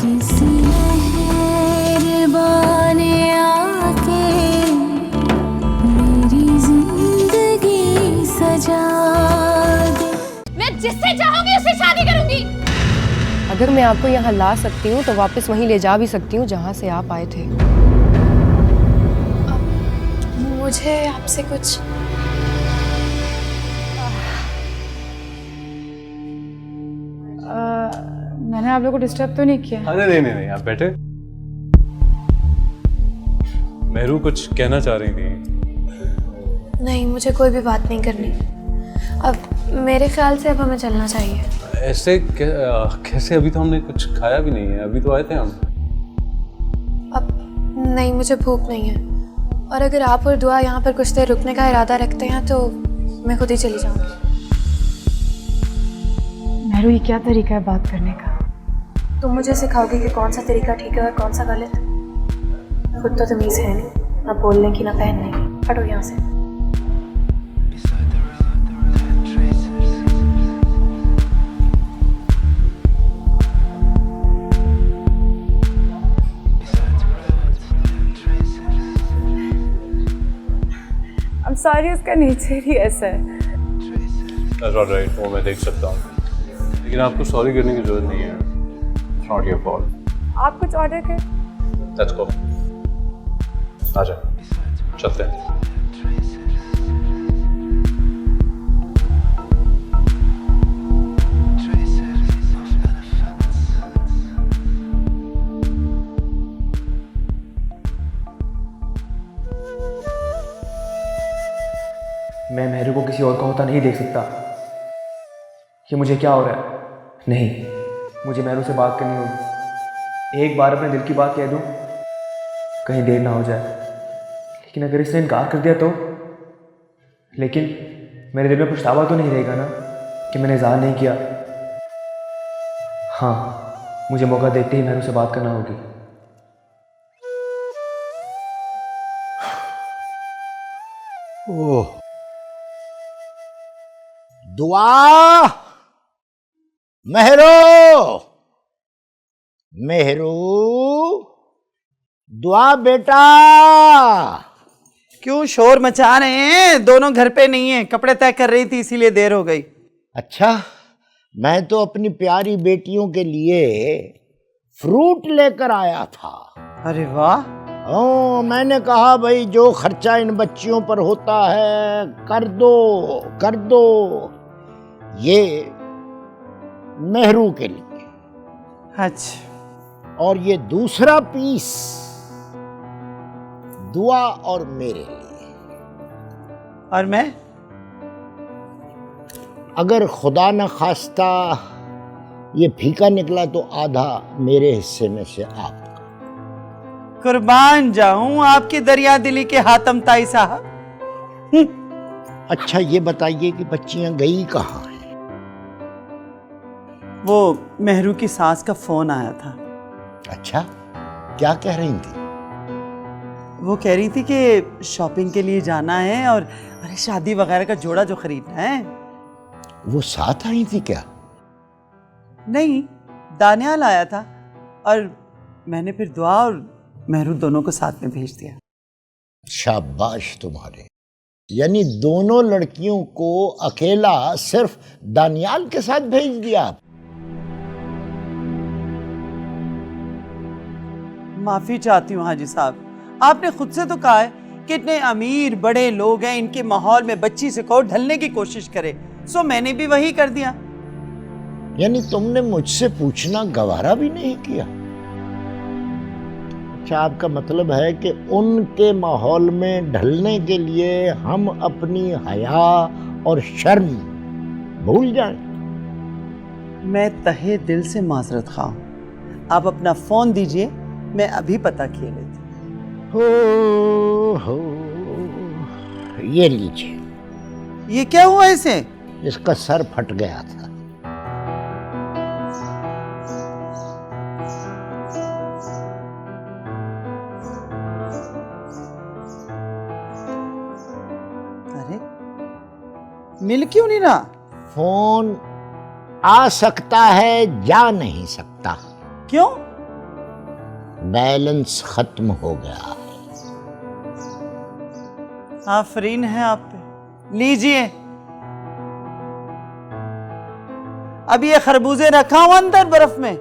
किसी मेहरबान आके मेरी जिंदगी सजा दे। मैं जिससे चाहूंगी उससे शादी करूंगी। अगर मैं आपको यहाँ ला सकती हूँ तो वापस वहीं ले जा भी सकती हूँ जहाँ से आप आए थे। मुझे आपसे कुछ मैंने आप लोगों को डिस्टर्ब तो नहीं किया? अरे नहीं नहीं नहीं, आप बैठे। मेहरू कुछ कहना चाह रही थी। नहीं, मुझे कोई भी बात नहीं करनी। अब मेरे ख्याल से अब हमें चलना चाहिए। ऐसे कैसे? अभी तो हमने कुछ खाया भी नहीं है, अभी तो आए थे हम। अब नहीं, मुझे भूख नहीं है, और अगर आप और दुआ यहाँ पर कुछ देर रुकने का इरादा रखते हैं तो मैं खुद ही चली जाऊँगी। मेहरू, ये क्या तरीका है बात करने का? तुम मुझे सिखाओगे कि कौन सा तरीका ठीक है और कौन सा गलत? खुद तो तमीज़ है नहीं, ना बोलने की ना पहनने की। हटो यहाँ से। I'm sorry, उसका नेचर ही ऐसा है। That's all right, वो मैं देख सकता हूँ, लेकिन आपको सॉरी करने की जरूरत नहीं है। It's not your fault. आप कुछ ऑर्डर कर। Let's go. आजा, चलते हैं। मैं मेहरू को किसी और का होता नहीं देख सकता। ये मुझे क्या हो रहा है? नहीं, मुझे मेहरू से बात करनी होगी। एक बार अपने दिल की बात कह दूं, कहीं देर ना हो जाए। लेकिन अगर इसने इनकार कर दिया तो? लेकिन मेरे दिल में पछतावा तो नहीं रहेगा ना कि मैंने इज़हार नहीं किया। हाँ, मुझे मौका देखते ही मेहरू से बात करना होगी। ओह, दुआ, मेहरू, मेहरू, दुआ बेटा। क्यों शोर मचा रहे हैं? दोनों घर पे नहीं है, कपड़े तय कर रही थी इसीलिए देर हो गई। अच्छा, मैं तो अपनी प्यारी बेटियों के लिए फ्रूट लेकर आया था। अरे वाह। ओ, मैंने कहा भाई जो खर्चा इन बच्चियों पर होता है कर दो कर दो। ये मेहरू के लिए। अच्छा, और ये दूसरा पीस दुआ और मेरे लिए। और मैं? अगर खुदा न खास्ता ये फीका निकला तो आधा मेरे हिस्से में से आपका। कुर्बान जाऊं आपकी दरिया दिली के हातम ताई साहब। अच्छा, ये बताइए कि बच्चियां गई कहाँ हैं? वो मेहरू की सास का फोन आया था। अच्छा, क्या कह रही थी? वो कह रही थी कि शॉपिंग के लिए जाना है और अरे शादी वगैरह का जोड़ा जो खरीदना है। वो साथ आई थी क्या? नहीं, दानियाल आया था और मैंने फिर दुआ और मेहरू दोनों को साथ में भेज दिया। शाबाश तुम्हारे। यानी दोनों लड़कियों को अकेला सिर्फ दानियाल के साथ भेज दिया? माफी चाहती हूँ हाजी साहब, आपने खुद से तो कहा है कि इतने अमीर बड़े लोग हैं, इनके माहौल में बच्ची से कहो ढलने की कोशिश करे, सो मैंने भी वही कर दिया। यानी तुमने मुझसे पूछना गवारा भी नहीं किया? अच्छा, आपका मतलब है कि उनके माहौल में ढलने के लिए हम अपनी हया और शर्म भूल जाएं? मैं तहे दिल से माजरत खा हूं। आप अपना फोन दीजिए, मैं अभी पता किए लेती। हो, ये लीजिए। ये क्या हुआ इसे? इसका सर फट गया था। अरे मिल क्यों नहीं रहा? फोन आ सकता है, जा नहीं सकता। क्यों? बैलेंस खत्म हो गया है। आफरीन है आप पे। लीजिए, अब ये खरबूजे रखा हूं अंदर बर्फ में।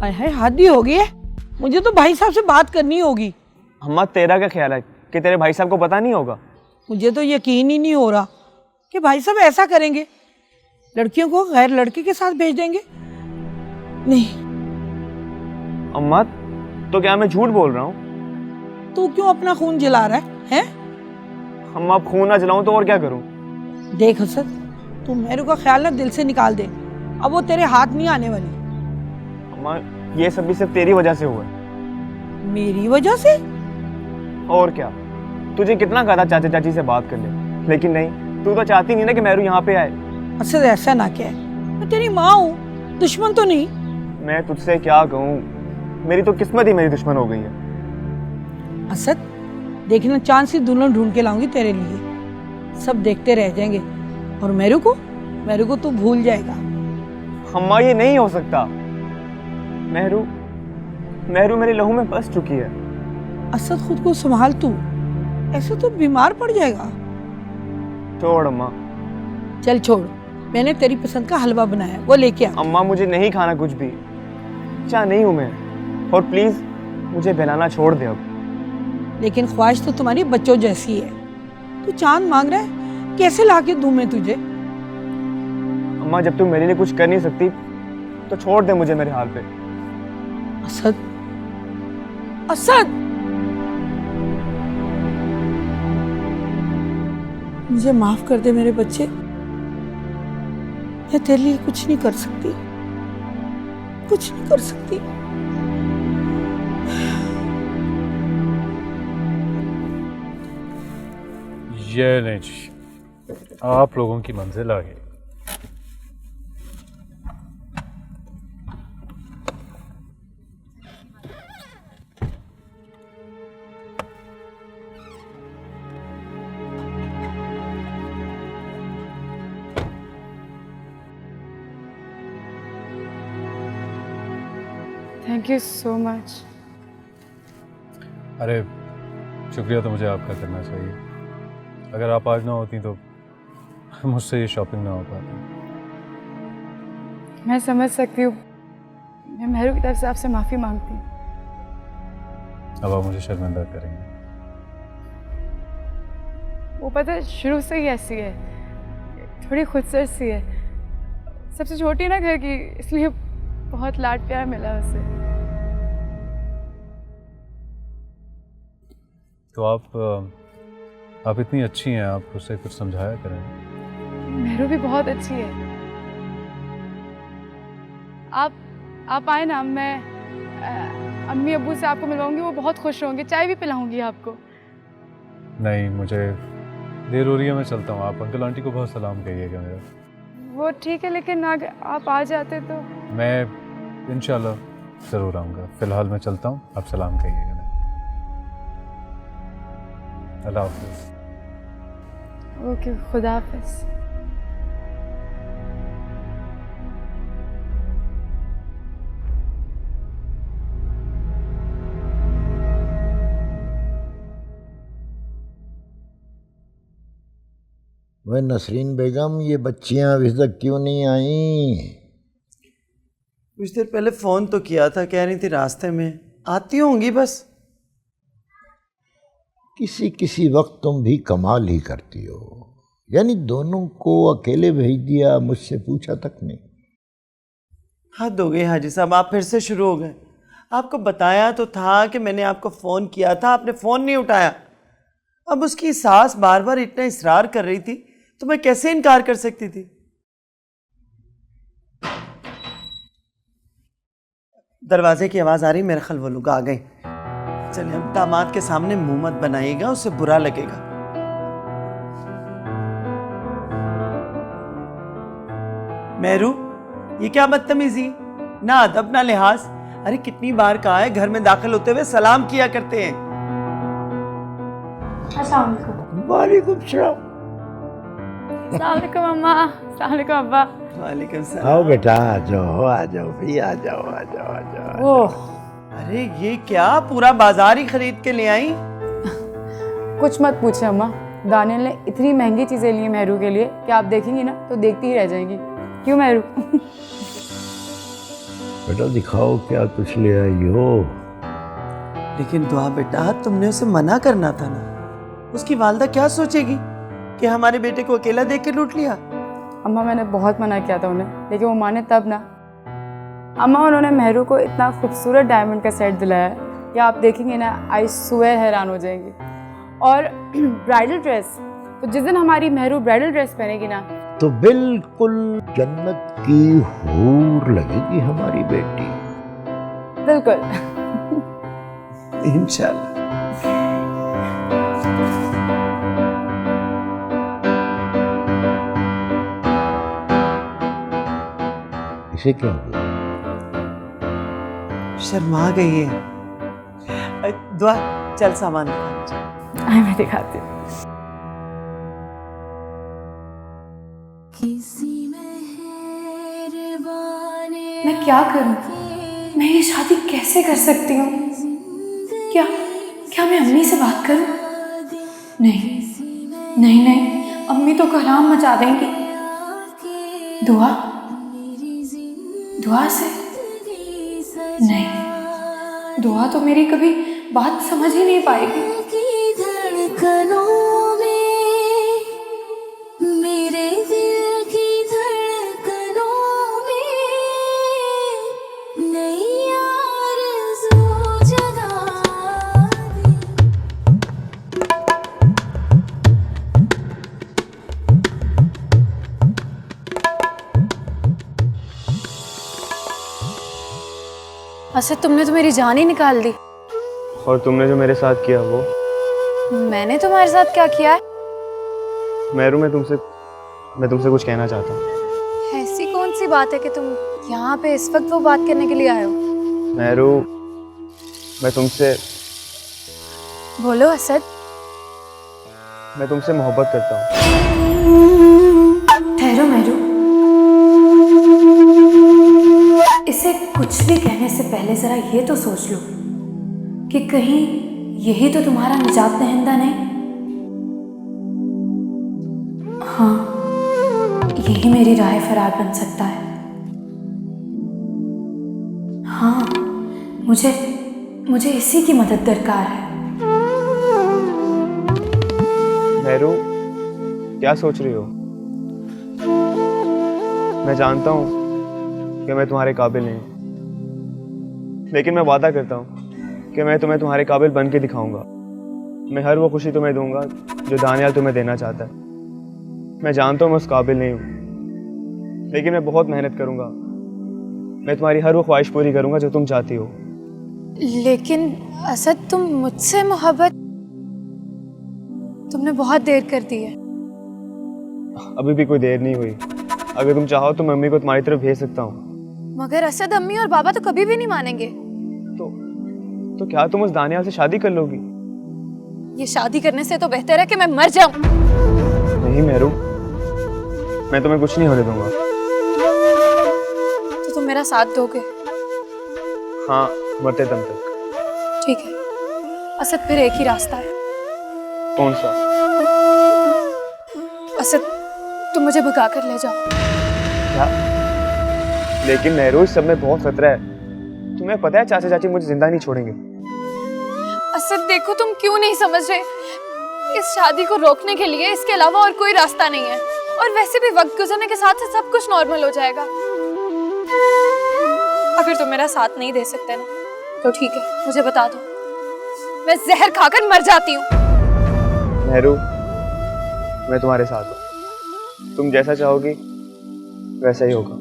हाय हाय, हद ही हो गई है। मुझे तो भाई साहब से बात करनी होगी। अम्मा तेरा क्या ख्याल है कि तेरे भाई साहब को पता नहीं होगा? मुझे तो यकीन ही नहीं हो रहा कि भाई साहब ऐसा करेंगे, लड़कियों को गैर लड़के के साथ भेज देंगे। नहीं अम्मा, तो क्या मैं झूठ बोल रहा हूँ? तू क्यों अपना खून जला रहा है? अम्मा, अब खून ना जलाऊं तो और क्या करूँ? देख हसद, तू मेरे का ख्याल ना दिल से निकाल दे। अब वो तेरे हाथ नहीं आने वाली। अम्मा, ये सब भी सिर्फ तेरी वजह से हुआ है। मेरी वजह से? और क्या, तुझे कितना कहा था चाचा चाची से बात कर ले, लेकिन नहीं, तू तो चाहती नहीं ना कि मेहरू यहाँ पे आए। असद ऐसा ना कह, मैं तेरी माँ हूँ, दुश्मन तो नहीं। मैं तुझसे क्या कहूँ, मेरी तो किस्मत ही मेरी दुश्मन हो गई है। असद देखना, चांद सी दुल्हन ढूंढ के लाऊंगी तेरे लिए। सब देखते रह जाएंगे और मेरे को तू भूल जाएगा। अम्मा, ये नहीं हो सकता। मेहरू मेरे लहू में बस चुकी है। असद खुद को संभाल तू, ऐसे तो बीमार पड़ जाएगा। छोड़ अम्मा। चल छोड़, मैंने तेरी पसंद का हलवा बनाया, वो लेके आ। अम्मा, मुझे नहीं खाना कुछ भी, चाह नहीं हूँ मैं, और प्लीज मुझे बहलाना छोड़ दे अब। लेकिन ख्वाहिश तो तुम्हारी बच्चों जैसी है। तू चांद मांग रहा है, कैसे लाके दूं मैं तुझे? अम्मा, जब तू मेरे लिए कुछ कर नहीं सकती तो छोड़ दे मुझे मेरे हाल पे। असद, असद, मुझे माफ कर दे मेरे बच्चे। मैं तेरे लिए कुछ नहीं कर सकती, कुछ नहीं कर सकती। ये नहीं जी, आप लोगों की मंजिल आ गई। Thank you so much. अरे शुक्रिया तो मुझे आपका करना चाहिए। अगर आप आज ना होती तो मुझसे ये शॉपिंग ना हो पाती। मैं समझ सकती हूँ, मैं मेहरू की तरफ से आपसे माफ़ी मांगती हूँ। अब आप मुझे शर्मिंदा करेंगे। वो पता है शुरू से ही ऐसी है, थोड़ी खुदसर सी है, सबसे छोटी ना घर की, इसलिए बहुत लाड प्यार मिला उसे। तो आप इतनी अच्छी हैं, आप उसे कुछ समझाया करें। मेहरू भी बहुत अच्छी है। आप आए ना, मैं अम्मी अब्बू से आपको मिलवाऊंगी, वो बहुत खुश होंगे, चाय भी पिलाऊंगी आपको। नहीं, मुझे देर हो रही है, मैं चलता हूँ। आप अंकल आंटी को बहुत सलाम कहिएगा मेरा। वो ठीक है, लेकिन आप आ जाते तो। मैं इंशाल्लाह ज़रूर आऊँगा। फ़िलहाल मैं चलता हूँ, आप सलाम कहिएगा। अल्लाह हाफ़िज़। ओके, खुदा हाफ़िज़। वह नसरीन बेगम, ये बच्चियां अभी तक क्यों नहीं आई? कुछ देर पहले फ़ोन तो किया था, कह रही थी रास्ते में आती होंगी बस। किसी किसी वक्त तुम भी कमाल ही करती हो, यानी दोनों को अकेले भेज दिया, मुझसे पूछा तक नहीं। हद हो गई हाजी साहब, आप फिर से शुरू हो गए। आपको बताया तो था कि मैंने आपको फ़ोन किया था, आपने फ़ोन नहीं उठाया। अब उसकी सास बार बार इतना इसरार कर रही थी तो मैं कैसे इनकार कर सकती थी। दरवाजे की आवाज़ आ रही, मेरा ख्याल वो लोग आ गए। चलिए, अब दामाद के सामने मुंह मत बनाइएगा, उससे बुरा लगेगा। मेहरू, ये क्या बदतमीजी, ना अदब ना लिहाज। अरे कितनी बार कहा है घर में दाखिल होते हुए सलाम किया करते हैं। अस्सलाम वालेकुम। वालेकुम सलाम। अस्सलाम वालेकुम अम्मा। अस्सलाम वालेकुम अब्बा। वालेकुम सलाम। आओ बेटा, आ जाओ भी, आ जाओ। ओह, अरे ये क्या, पूरा बाजार ही खरीद के ले आई? कुछ मत पूछे अम्मा, दानियल ने इतनी महंगी चीज़ें ली हैं मेहरू के लिए कि आप देखेंगी ना तो देखती ही रह जाएंगी। क्यों मेहरू? बेटा दिखाओ क्या कुछ ले आई हो। लेकिन दुआ बेटा, तुमने उसे मना करना था ना। उसकी वालदा क्या सोचेगी कि हमारे बेटे को अकेला देख के लूट लिया। अम्मा मैंने बहुत मना किया था उन्हें, लेकिन वो माने तब ना। अम्मा, उन्होंने मेहरू को इतना खूबसूरत डायमंड का सेट दिलाया कि आप देखेंगे ना, आई स्वेयर हैरान हो जाएंगी। और ब्राइडल ड्रेस, तो जिस दिन हमारी मेहरू ब्राइडल ड्रेस पहनेगी ना, तो बिल्कुल जन्नत की हूर लगेगी हमारी बेटी। बिल्कुल। इंशाल्लाह। इसे क्या हुआ? शर्मा गई है। दुआ, चल सामान दिखा। मैं दिखाती हूँ। मैं क्या करूं? मैं ये शादी कैसे कर सकती हूँ? क्या मैं अम्मी से बात करूं? नहीं, अम्मी तो कोहराम मचा देंगी। दुआ से? नहीं, दुआ तो मेरी कभी बात समझ ही नहीं पाएगी। असद, तुमने तो मेरी जान ही निकाल दी। और तुमने जो मेरे साथ किया वो? मैंने तुम्हारे साथ क्या किया है? मेहरू, मैं तुमसे कुछ कहना चाहता हूँ। ऐसी कौन सी बात है कि तुम यहाँ पे इस वक्त वो बात करने के लिए आए हो? मेहरू, मैं तुमसे बोलो असद। मैं तुमसे मोहब्बत करता हूँ। ठहरो मेहरू, इसे कुछ भी कहने से पहले जरा ये तो सोच लो कि कहीं यही तो तुम्हारा निजात दहिंदा नहीं? हाँ, यही मेरी राह फरार बन सकता है। हाँ, मुझे इसी की मदद दरकार है। महरू, क्या सोच रही हो? मैं जानता हूँ कि मैं तुम्हारे काबिल नहीं, लेकिन मैं वादा करता हूँ कि मैं तुम्हें तुम्हारे काबिल बन के दिखाऊंगा। मैं हर वो खुशी तुम्हें दूंगा जो दानियाल तुम्हें देना चाहता है। मैं जानता हूँ मैं उस काबिल नहीं हूँ, लेकिन मैं बहुत मेहनत करूँगा। मैं तुम्हारी हर वो ख्वाहिश पूरी करूँगा जो तुम चाहती हो। लेकिन असद, तुम मुझसे मोहब्बत तुमने बहुत देर कर दी है। अभी भी कोई देर नहीं हुई। अगर तुम चाहो तो मम्मी को तुम्हारी तरफ भेज सकता हूँ। मगर असद, अम्मी और बाबा तो कभी भी नहीं मानेंगे। तो क्या तुम उस दानियाल से शादी कर लोगी? ये शादी करने से तो बेहतर है कि मैं मर जाऊं। नहीं महरू, मैं तुम्हें कुछ नहीं होने दूंगा। तो तुम मेरा साथ दोगे? हाँ, मरते दम तक। ठीक है असद, फिर एक ही रास्ता है। कौन सा? असद, तुम मुझे भगा कर ले जाओ। क्या? लेकिन महरू, इस सब में बहुत खतरा है। तुम्हें पता है चाचा चाची मुझे जिंदा नहीं छोड़ेंगे। असद देखो, तुम क्यों नहीं समझ रहे? इस शादी को रोकने के लिए इसके अलावा और कोई रास्ता नहीं है। और वैसे भी वक्त गुजरने के साथ साथ सब कुछ नॉर्मल हो जाएगा। अगर तुम मेरा साथ नहीं दे सकते ना, तो ठीक है, मुझे बता दो, मैं जहर खाकर मर जाती हूँ। महरू, मैं तुम्हारे साथ हूँ। तुम जैसा चाहोगी वैसा ही होगा।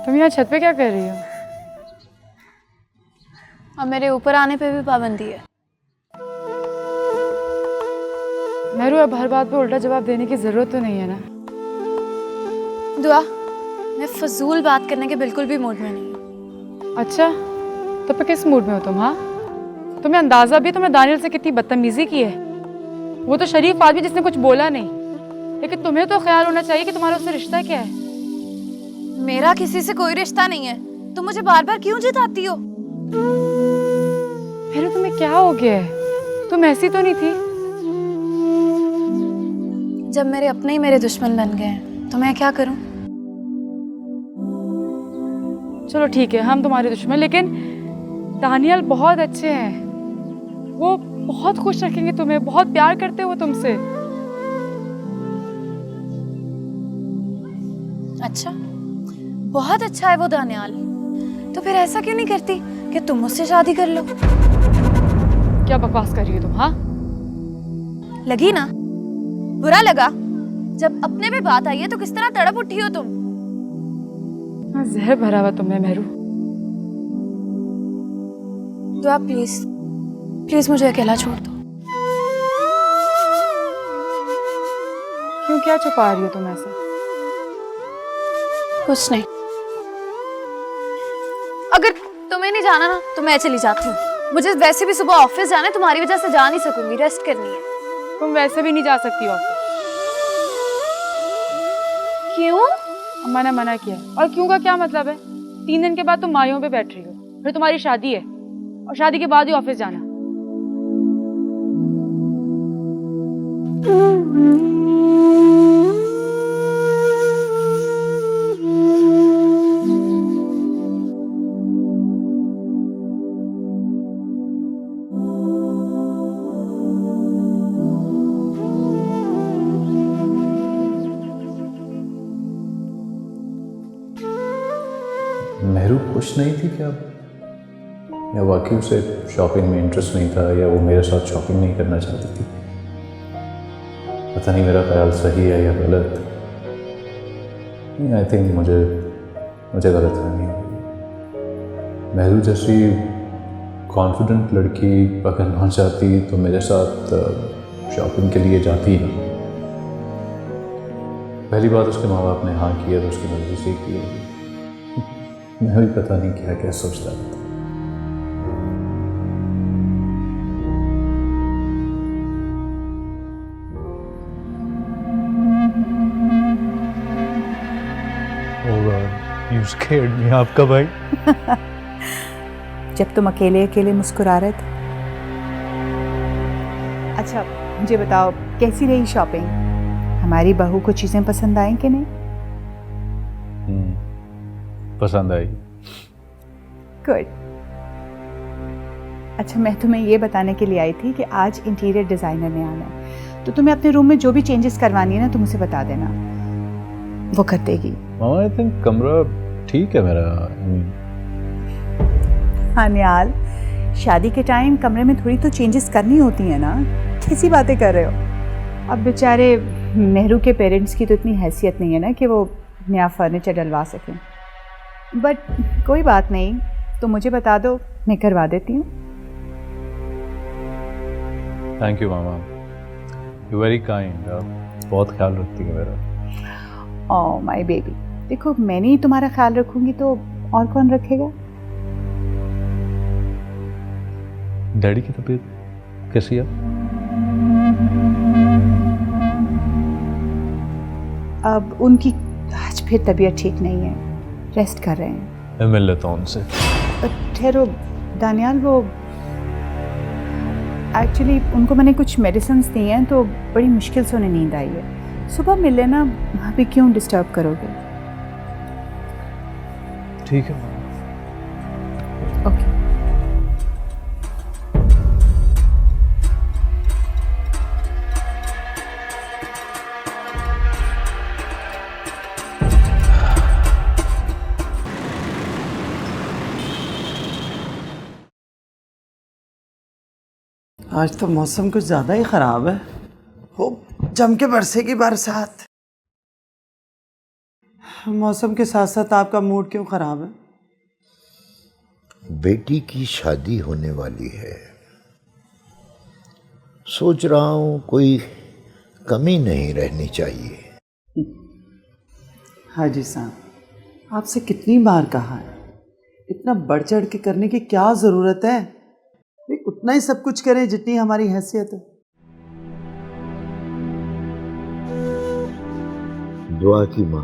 तुम यहाँ छत पे क्या कर रही हो? अब मेरे ऊपर आने पे भी पाबंदी है। महरू, अब हर बात पे उल्टा जवाब देने की जरूरत तो नहीं है ना? दुआ, मैं फजूल बात करने के बिल्कुल भी मूड में नहीं हूँ। अच्छा, तो फिर किस मूड में हो तुम? हाँ, तुम्हें अंदाजा भी तुमने दानियल से कितनी बदतमीजी की है। वो तो शरीफ आदमी जिसने कुछ बोला नहीं, लेकिन तुम्हें तो ख्याल होना चाहिए कि तुम्हारा उससे रिश्ता क्या है। मेरा किसी से कोई रिश्ता नहीं है। तुम मुझे बार बार क्यों जिताती हो? महरू, तुम्हें क्या हो गया है? तुम ऐसी तो नहीं थी। जब मेरे अपने ही मेरे दुश्मन बन गए हैं, तो मैं क्या करूं? चलो ठीक है, हम तुम्हारे दुश्मन, लेकिन दानियल बहुत अच्छे हैं। वो बहुत खुश रखेंगे तुम्हें, बहुत प्यार करते हो तुमसे। अच्छा, बहुत अच्छा है वो दानियाल। तो फिर ऐसा क्यों नहीं करती कि तुम मुझसे शादी कर लो? क्या बकवास कर रही हो तुम? हाँ, लगी ना? बुरा लगा? जब अपने पे बात आई है तो किस तरह तड़प उठी हो तुम? जहर भरा हुआ तुमने महरू। तो आप प्लीज प्लीज मुझे अकेला छोड़ दो। क्यों, क्या छुपा रही हो तुम ऐसा? कुछ नहीं। अगर तुम्हें नहीं जाना ना, तो मैं चली जाती हूँ। मुझे वैसे भी सुबह ऑफिस जाना है, तुम्हारी वजह से जा नहीं सकूंगी, रेस्ट करनी है। तुम वैसे भी नहीं जा सकती ऑफिस। क्यों? अम्मा ने मना किया। और क्यों का क्या मतलब है? 3 दिन के बाद तुम मायों पे बैठ रही हो, फिर तुम्हारी शादी है, और शादी के बाद ही ऑफिस जाना। महरू खुश नहीं थी क्या? या वाकई उसे शॉपिंग में इंटरेस्ट नहीं था, या वो मेरे साथ शॉपिंग नहीं करना चाहती थी? पता नहीं मेरा ख्याल सही है या गलत। नहीं, आई थिंक मुझे गलत फहमी हुई। महरू जैसी कॉन्फिडेंट लड़की अगर ना चाहती तो मेरे साथ शॉपिंग के लिए जाती ही ना। पहली बात, उसके माँ बाप ने हाँ किया तो उसकी मर्जी से की होगी। मैं भी पता नहीं क्या क्या सोचता था। scared me, आपका भाई। जब तुम अकेले अकेले मुस्कुरा रहे थे। अच्छा मुझे बताओ कैसी रही शॉपिंग? हमारी बहू को चीज़ें पसंद आई कि नहीं? पसंद आई। गुड। अच्छा मैं तुम्हें ये बताने के लिए आई थी कि आज इंटीरियर डिज़ाइनर ने आना है, तो तुम्हें अपने रूम में जो भी चेंजेस करवानी है ना तुम उसे बता देना, वो कर देगी। आई थिंक कमरा ठीक है मेरा। हाँ निहाल, शादी के टाइम कमरे में थोड़ी तो चेंजेस करनी होती है ना, कैसी बातें कर रहे हो? अब बेचारे मेहरू के पेरेंट्स की तो इतनी हैसियत नहीं है ना कि वो नया फर्नीचर डलवा सकें, बट कोई बात नहीं, तो मुझे बता दो, मैं करवा देती हूँ। Thank you mama, you very kind. आप बहुत ख्याल रखती है मेरा। ओह माय बेबी, देखो मैंने ही तुम्हारा ख्याल रखूंगी तो और कौन रखेगा? डैडी की तबीयत कैसी है? अब उनकी आज फिर तबीयत ठीक नहीं है, रेस्ट कर रहे हैं। मैं मिल लेता हूँ उनसे। ठहरो दानियाल, वो एक्चुअली उनको मैंने कुछ मेडिसिन्स दी हैं तो बड़ी मुश्किल से उन्हें नींद आई है। सुबह मिल लेना, अभी क्यों डिस्टर्ब करोगे? ठीक है। ओके। आज तो मौसम कुछ ज़्यादा ही ख़राब है, हो जम के बरसेगी बरसात। मौसम के साथ साथ आपका मूड क्यों ख़राब है? बेटी की शादी होने वाली है, सोच रहा हूँ कोई कमी नहीं रहनी चाहिए। हाजी साहब, आपसे कितनी बार कहा है, इतना बढ़ चढ़ के करने की क्या ज़रूरत है? उतना ही सब कुछ करें जितनी हमारी हैसियत है। दुआ की माँ,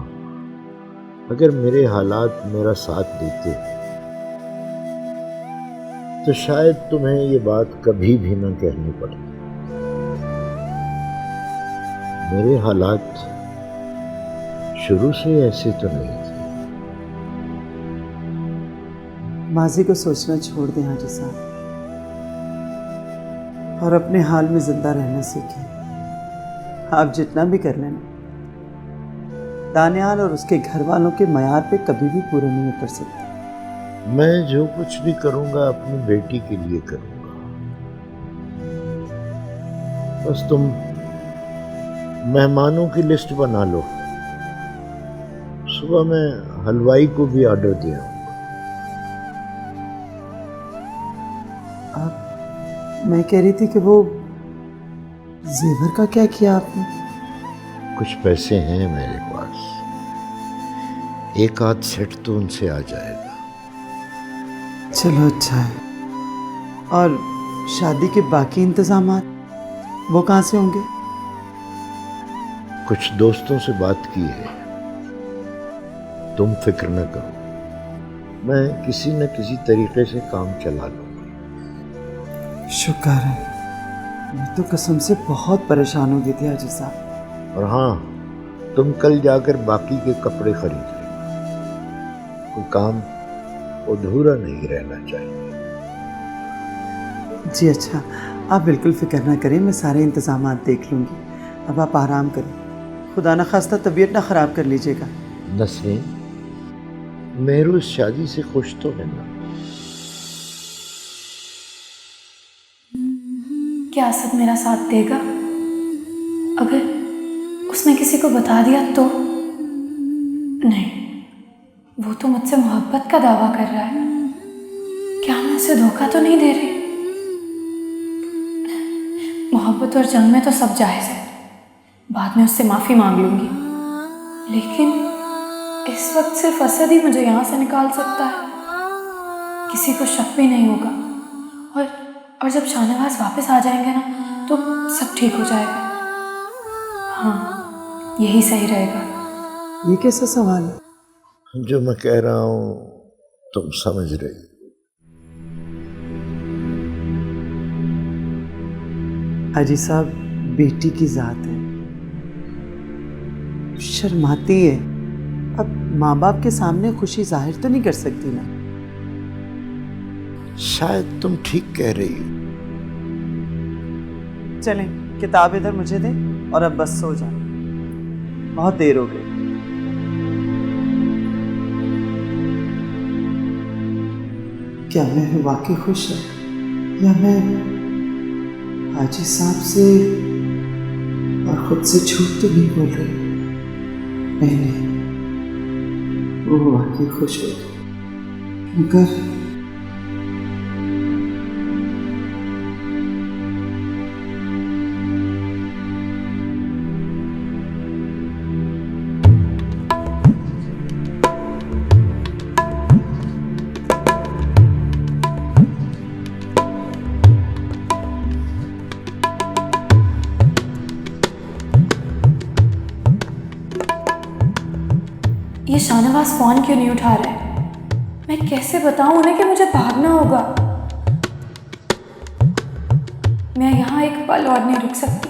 अगर मेरे हालात मेरा साथ देते तो शायद तुम्हें ये बात कभी भी न कहनी पड़ती। मेरे हालात शुरू से ऐसे तो नहीं थे। माजी को सोचना छोड़ दें हाजी साहब, और अपने हाल में जिंदा रहना सीखें। आप जितना भी कर लेना, दानियाल और उसके घर वालों के मयार पे कभी भी पूरे नहीं उतर सकते। मैं जो कुछ भी करूंगा अपनी बेटी के लिए करूंगा। बस तुम मेहमानों की लिस्ट बना लो, सुबह मैं हलवाई को भी ऑर्डर दिया। मैं कह रही थी कि वो जेवर का क्या किया आपने? कुछ पैसे हैं मेरे पास, एक आध सेट तो उनसे आ जाएगा। चलो अच्छा है। और शादी के बाकी इंतजामात वो कहाँ से होंगे? कुछ दोस्तों से बात की है, तुम फिक्र न करो, मैं किसी न किसी तरीके से काम चला लूंगा। शुक्र है, मैं तो कसम से बहुत परेशान हो गई थी हाजी साहब। और हाँ, तुम कल जाकर बाकी के कपड़े खरीद लेना, कोई काम अधूरा नहीं रहना चाहिए। जी अच्छा, आप बिल्कुल फिक्र ना करें, मैं सारे इंतजामात देख लूँगी। अब आप आराम करें, खुदा न खास्ता तबीयत ना ख़राब कर लीजिएगा। नसरीन, मेहरू इस शादी से खुश तो है ना? क्या असद मेरा साथ देगा? अगर उसने किसी को बता दिया तो? नहीं, वो तो मुझसे मोहब्बत का दावा कर रहा है। क्या मैं उसे धोखा तो नहीं दे रही? मोहब्बत और जंग में तो सब जायज़ है, बाद में उससे माफ़ी मांग लूँगी, लेकिन इस वक्त सिर्फ असद ही मुझे यहाँ से निकाल सकता है। किसी को शक भी नहीं होगा, और जब शाहनवाज वापस आ जाएंगे ना तो सब ठीक हो जाएगा। हाँ, यही सही रहेगा। ये कैसा सवाल है? जो मैं कह रहा हूं तुम समझ रही। हाजी साहब, बेटी की जात है, शर्माती है। अब माँ बाप के सामने खुशी जाहिर तो नहीं कर सकती ना। शायद तुम ठीक कह रही हो। चलें, किताब इधर मुझे दे और अब बस सो जाए, बहुत देर हो गई। क्या मैं वाकई खुश है या मैं हाजी साहब से और खुद से झूठ तो नहीं बोल रही? नहीं, वो वाकई खुश है, मगर ये शाहनवाज फ़ोन क्यों नहीं उठा रहा है? मैं कैसे बताऊं उन्हें कि मुझे भागना होगा? मैं यहाँ एक पल और नहीं रुक सकती।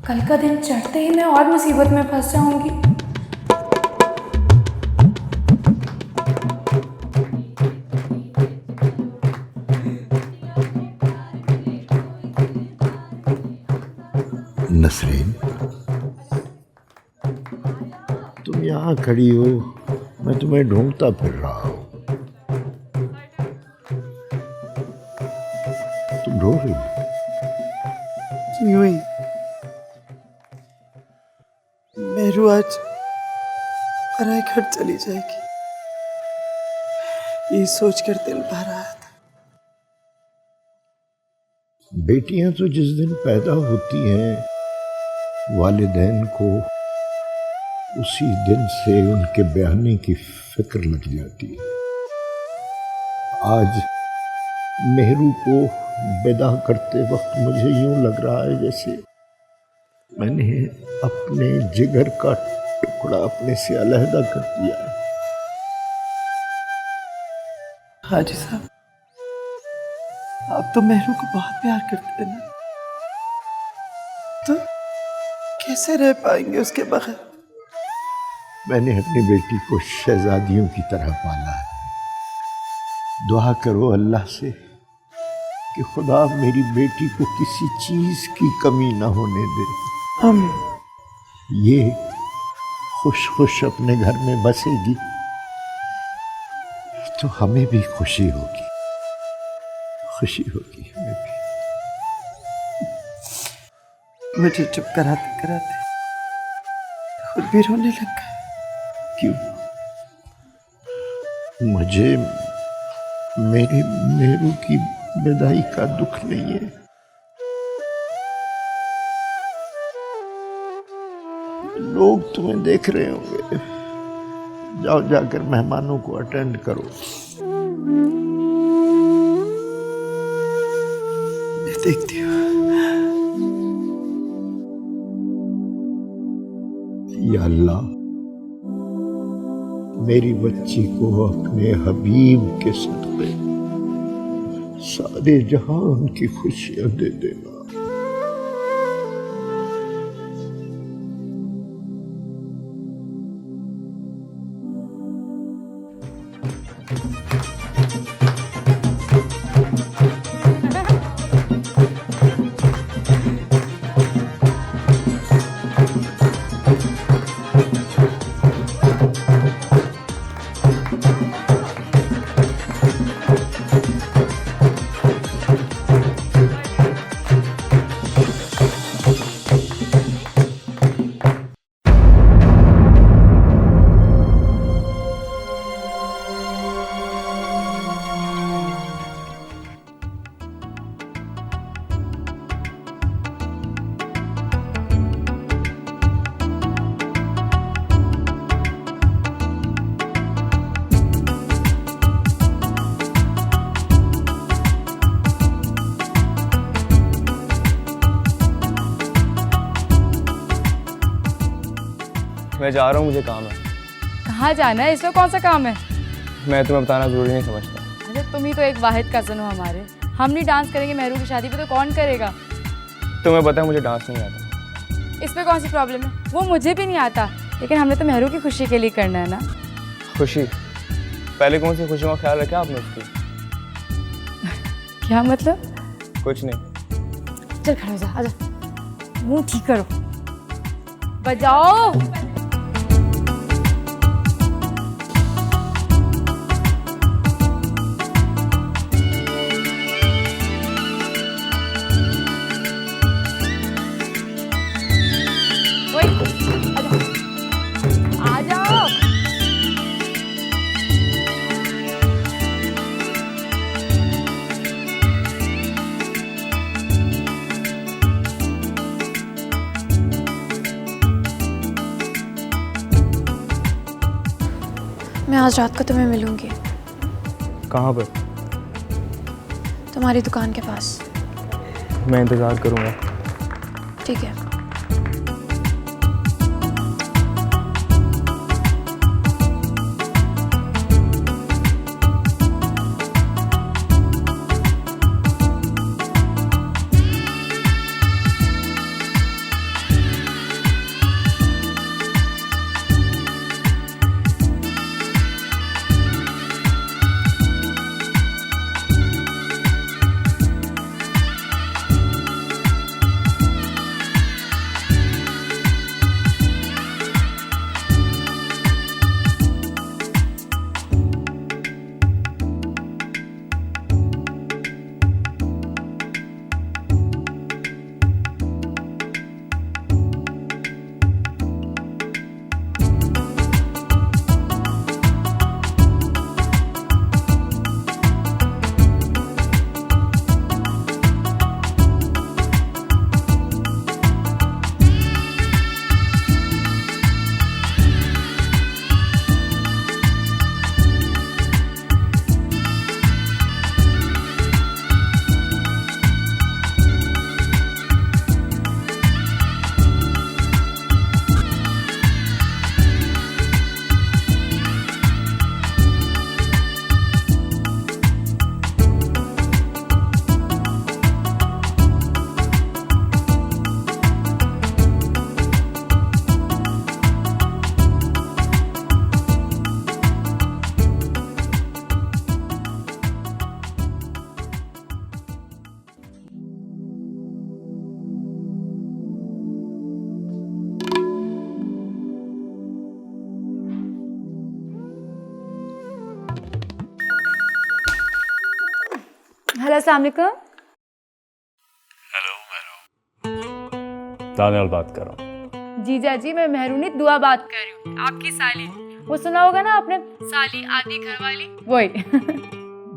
कल का दिन चढ़ते ही मैं और मुसीबत में फंस जाऊंगी। नसरीन, तुम यहाँ खड़ी हो, मैं तुम्हें ढूंढता फिर रहा हूँ। तुम रो रही हो? यूं ही मेरू आज पराए घर चली जाएगी, ये सोचकर दिल भर रहा था। बेटियां तो जिस दिन पैदा होती हैं, वालिदैन को उसी दिन से उनके बयाने की फिक्र लग जाती है। आज मेहरू को विदा करते वक्त मुझे यूं लग रहा है जैसे मैंने अपने जिगर का टुकड़ा अपने से अलहदा कर दिया है। हाजी साहब, आप तो मेहरू को बहुत प्यार करते हैं ना, तो कैसे रह पाएंगे उसके बगैर? मैंने अपनी बेटी को शहजादियों की तरह पाला है। दुआ करो अल्लाह से कि खुदा मेरी बेटी को किसी चीज की कमी ना होने दे। ये खुश खुश अपने घर में बसेगी तो हमें भी खुशी होगी, खुशी होगी हमें भी। मुझे चुप कराते कराते खुद भी रोने लग गए। क्यों? मुझे मेरे मेरू की विदाई का दुख नहीं है। लोग तुम्हें देख रहे होंगे, जाओ जाकर मेहमानों को अटेंड करो। देखती हूँ। या अल्लाह, मेरी बच्ची को अपने हबीब के सदक़े सारे जहान की खुशियां दे देना। मैं जा रहा हूँ, मुझे काम है। कहाँ जाना है, इसमें कौन सा काम है? मैं तुम्हें बताना ज़रूरी नहीं समझता। अरे तुम ही तो एक वाहिद कज़न हो हमारे। हम नहीं डांस करेंगे मेहरू की शादी पे तो कौन करेगा? तुम्हें पता है मुझे डांस नहीं आता। इस पे कौन सी प्रॉब्लम है? वो मुझे भी नहीं आता, लेकिन हमने तो मेहरू की खुशी के लिए करना है ना। खुशी? पहले कौन सी खुशियों का ख्याल रखा आपने उसकी? क्या मतलब? कुछ नहीं। चल खड़े हो जा, आजा, मुंह ठीक करो, बजाओ। आ जाओ। मैं आज रात को तुम्हें मिलूंगी कहाँ पर? तुम्हारी दुकान के पास। मैं इंतज़ार करूँगा। ठीक है। हेलो, अस्सलाम वालेकुम। हेलो मेहरू, दानियाल बात कर रहा हूँ। जीजा जी, मैं मेहरूनी दुआ बात कर रही हूँ, आपकी साली। वो सुना होगा ना आपने, साली आदि घरवाली, वही।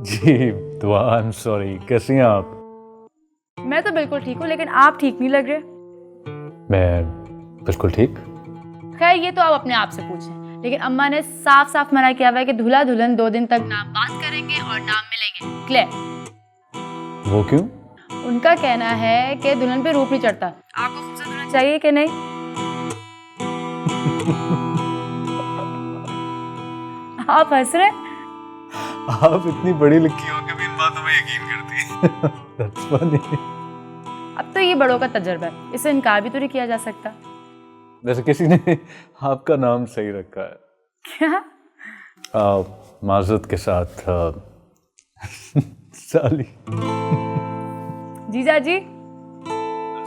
जी दुआ, आई एम सॉरी, कैसी हैं आप? मैं तो बिल्कुल ठीक हूँ, लेकिन आप ठीक नहीं लग रहे। मैं बिल्कुल ठीक। खैर ये तो आप अपने आप से पूछें, लेकिन अम्मा ने साफ साफ मना किया हुआ है कि दूल्हा दुल्हन 2 दिन तक ना बात करेंगे और ना मिलेंगे। क्लियर? वो क्यों? उनका कहना है कि दुल्हन पे रूप नहीं चढ़ता। आपको खूबसूरत होना चाहिए कि नहीं? आप हंस रहे? आप इतनी बड़ी लिखी हो कि भी इन बातों में यकीन करती हैं। That's funny। अब तो ये बड़ों का तजर्बा है, इसे इनकार भी तो नहीं किया जा सकता। वैसे किसी ने आपका नाम सही रखा है। क्या? माजरत के साथ साली। जीजा जी,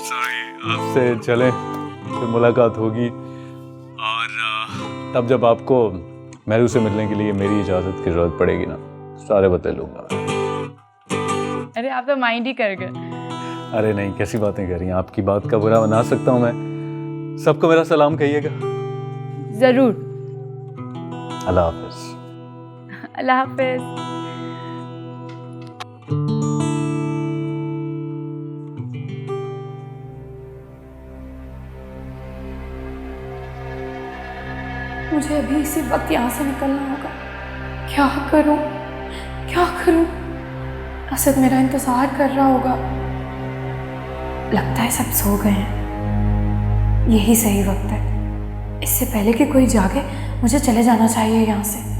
सॉरी, आपसे चले फिर मुलाकात होगी, और तब जब आपको मेहरू से मिलने के लिए मेरी इजाज़त की ज़रूरत पड़ेगी ना, सारे बता लूँगा। अरे आप तो माइंड ही कर गए। अरे नहीं, कैसी बातें कर रही हैं? आपकी बात का बुरा बना सकता हूँ मैं? सबको मेरा सलाम कहिएगा। जरूर। अल्लाह हाफिज। अल्लाह हाफिज। मुझे अभी इसी वक्त यहाँ से निकलना होगा। क्या करूँ, क्या करूँ? असद मेरा इंतज़ार कर रहा होगा। लगता है सब सो गए हैं। यही सही वक्त है। इससे पहले कि कोई जागे मुझे चले जाना चाहिए यहाँ से।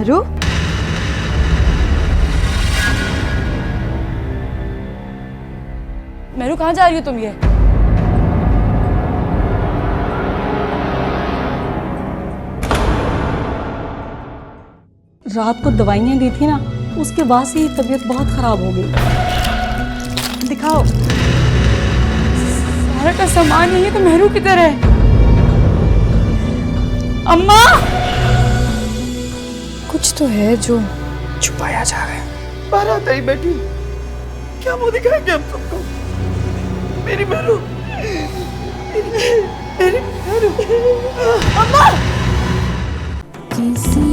मेहरू, मेहरू कहाँ जा रही हो तुम ये? रात को दवाइयाँ दी थी ना, उसके बाद से ही तबीयत बहुत खराब हो गई। दिखाओ, सारा का सामान यही है तो मेहरू किधर है? अम्मा, कुछ तो है जो छुपाया जा रहा है। बारात आई बेटी, क्या मुंह दिखाएंगे हम तुमको? मेरी मेहरू, मेरी मेहरू, अम्मा! किसी